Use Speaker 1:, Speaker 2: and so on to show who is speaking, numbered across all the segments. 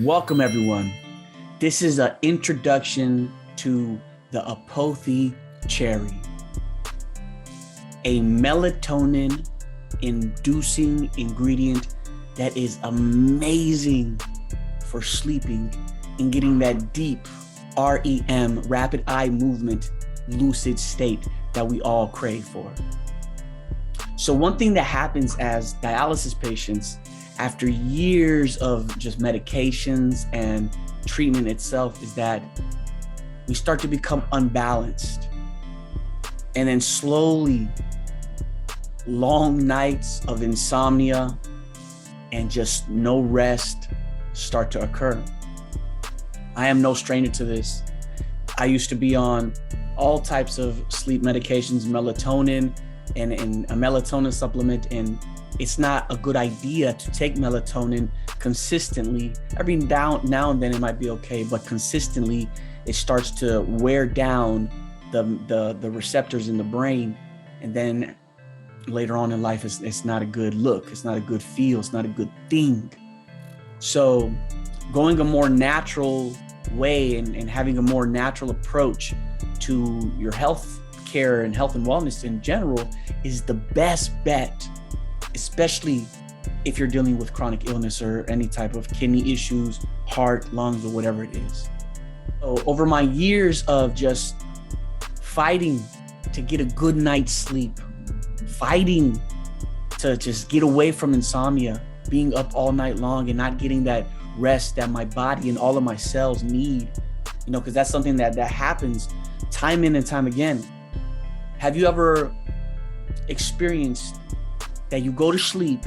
Speaker 1: Welcome everyone. This is an introduction to the Apothe-Cherry, a melatonin inducing ingredient that is amazing for sleeping and getting that deep REM, rapid eye movement, lucid state that we all crave for. So one thing that happens as dialysis patients after years of just medications and treatment itself is that we start to become unbalanced. And then slowly, long nights of insomnia and just no rest start to occur. I am no stranger to this. I used to be on all types of sleep medications, melatonin and a melatonin supplement, and it's not a good idea to take melatonin consistently. Every now and then it might be okay, but consistently it starts to wear down the receptors in the brain, and then later on in life it's not a good look, it's not a good feel, it's not a good thing. So going a more natural way and having a more natural approach to your health care and health and wellness in general is the best bet, especially if you're dealing with chronic illness or any type of kidney issues, heart, lungs, or whatever it is. So over my years of just fighting to get a good night's sleep, fighting to just get away from insomnia, being up all night long and not getting that rest that my body and all of my cells need, because that's something that happens time in and time again. Have you ever experienced that you go to sleep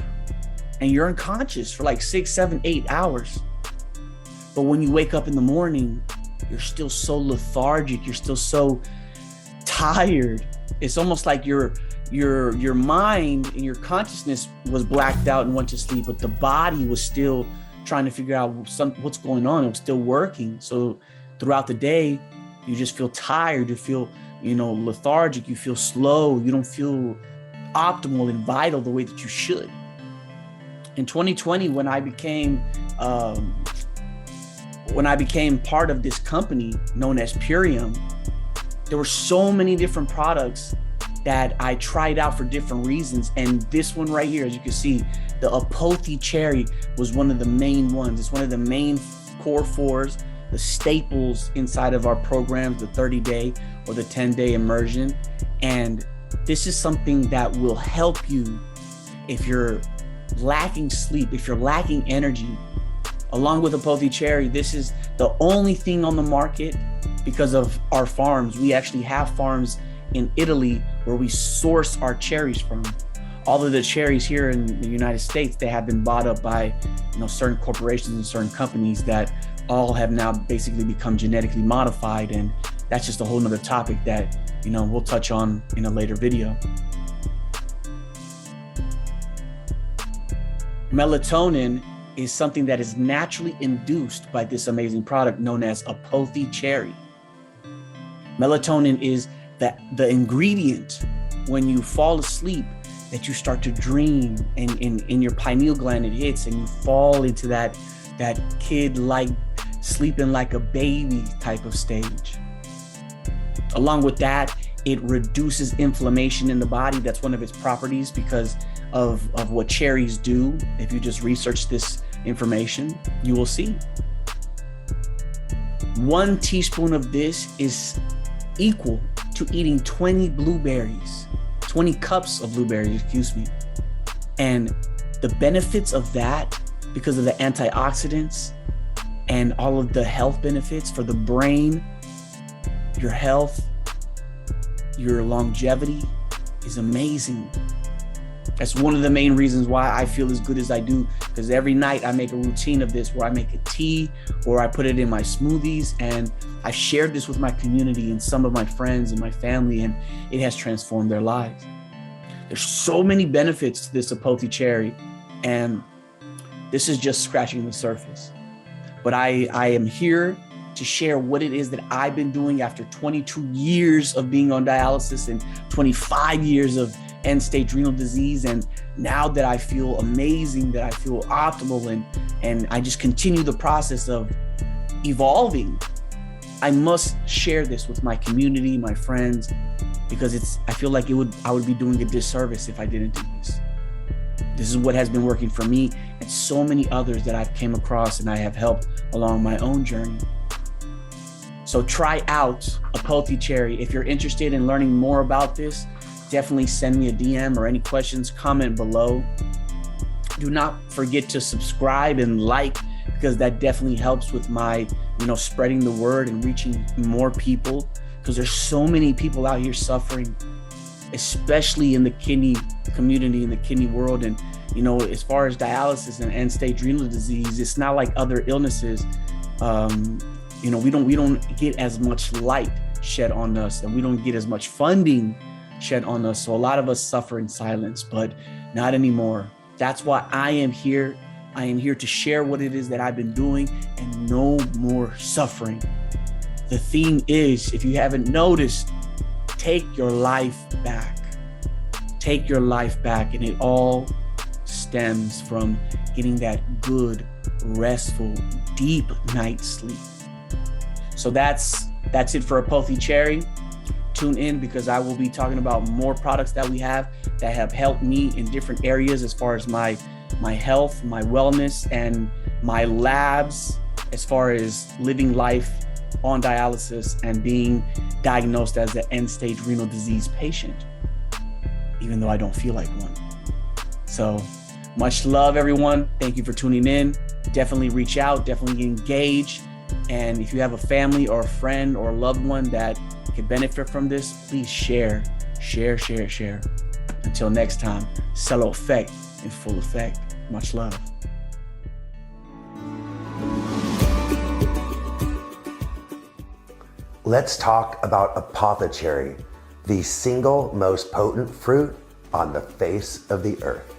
Speaker 1: and you're unconscious for like 6, 7, 8 hours, but when you wake up in the morning, you're still so lethargic, you're still so tired. It's almost like your mind and your consciousness was blacked out and went to sleep, but the body was still trying to figure out what's going on. It was still working. So throughout the day, you just feel tired, you feel, lethargic, you feel slow, you don't feel optimal and vital the way that you should. In 2020, when I became part of this company known as Purium, there were so many different products that I tried out for different reasons. And this one right here, as you can see, the Apothe-Cherry was one of the main ones. It's one of the main core fours, the staples inside of our programs, the 30-day or the 10-day immersion. And this is something that will help you if you're lacking sleep, if you're lacking energy. Along with Apothe-Cherry, this is the only thing on the market because of our farms. We actually have farms in Italy where we source our cherries from. All of the cherries here in the United States, they have been bought up by certain corporations and certain companies that all have now basically become genetically modified. And that's just a whole nother topic that we'll touch on in a later video. Melatonin is something that is naturally induced by this amazing product known as Apothe-Cherry. Melatonin is the ingredient when you fall asleep that you start to dream, and in your pineal gland it hits and you fall into that kid-like sleeping like a baby type of stage. Along with that, it reduces inflammation in the body. That's one of its properties because of what cherries do. If you just research this information, you will see. 1 teaspoon of this is equal to eating 20 blueberries, 20 cups of blueberries, excuse me. And the benefits of that, because of the antioxidants and all of the health benefits for the brain, your health, your longevity is amazing. That's one of the main reasons why I feel as good as I do, because every night I make a routine of this where I make a tea or I put it in my smoothies, and I've shared this with my community and some of my friends and my family, and it has transformed their lives. There's so many benefits to this Apothe-Cherry, and this is just scratching the surface. But I am here to share what it is that I've been doing after 22 years of being on dialysis and 25 years of end-stage renal disease. And now that I feel amazing, that I feel optimal, and and I just continue the process of evolving, I must share this with my community, my friends, because I feel like I would be doing a disservice if I didn't do this. This is what has been working for me and so many others that I've came across and I have helped along my own journey. So try out Apothe-Cherry. If you're interested in learning more about this, definitely send me a DM, or any questions, comment below. Do not forget to subscribe and like, because that definitely helps with my, spreading the word and reaching more people, because there's so many people out here suffering, especially in the kidney community, in the kidney world. And, as far as dialysis and end-stage renal disease, it's not like other illnesses. We don't get as much light shed on us, and we don't get as much funding shed on us. So a lot of us suffer in silence, but not anymore. That's why I am here. I am here to share what it is that I've been doing, and no more suffering. The theme is, if you haven't noticed, take your life back. Take your life back, and it all stems from getting that good, restful, deep night's sleep. So that's it for Apothe-Cherry. Tune in, because I will be talking about more products that we have that have helped me in different areas as far as my health, my wellness, and my labs, as far as living life on dialysis and being diagnosed as an end-stage renal disease patient, even though I don't feel like one. So much love, everyone. Thank you for tuning in. Definitely reach out, definitely engage. And if you have a family or a friend or a loved one that could benefit from this, please share. Until next time, cello effect in full effect. Much love.
Speaker 2: Let's talk about Apothe-Cherry, the single most potent fruit on the face of the earth.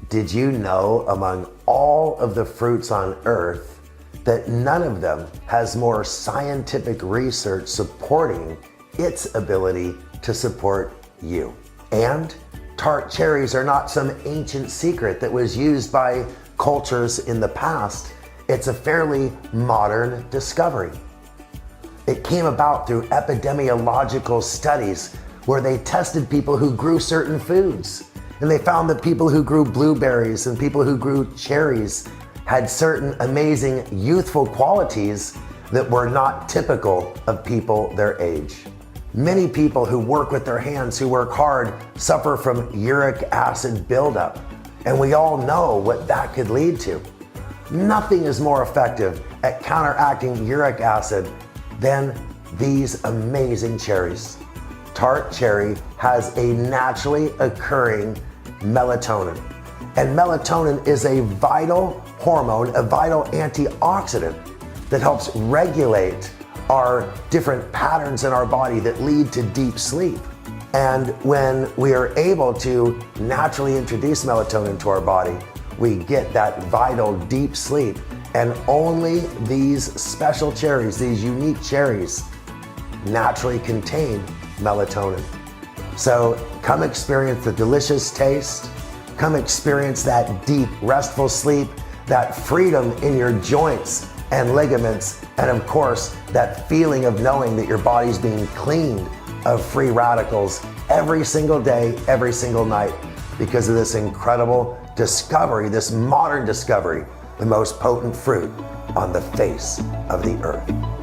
Speaker 2: Did you know, among all of the fruits on earth, that none of them has more scientific research supporting its ability to support you? And tart cherries are not some ancient secret that was used by cultures in the past. It's a fairly modern discovery. It came about through epidemiological studies where they tested people who grew certain foods. And they found that people who grew blueberries and people who grew cherries had certain amazing youthful qualities that were not typical of people their age. Many people who work with their hands, who work hard, suffer from uric acid buildup. And we all know what that could lead to. Nothing is more effective at counteracting uric acid than these amazing cherries. Tart cherry has a naturally occurring melatonin. And melatonin is a vital hormone, a vital antioxidant that helps regulate our different patterns in our body that lead to deep sleep. And when we are able to naturally introduce melatonin to our body, we get that vital deep sleep. And only these special cherries, these unique cherries, naturally contain melatonin. So come experience the delicious taste, come experience that deep, restful sleep, that freedom in your joints and ligaments, and of course, that feeling of knowing that your body's being cleaned of free radicals every single day, every single night, because of this incredible discovery, this modern discovery, the most potent fruit on the face of the earth.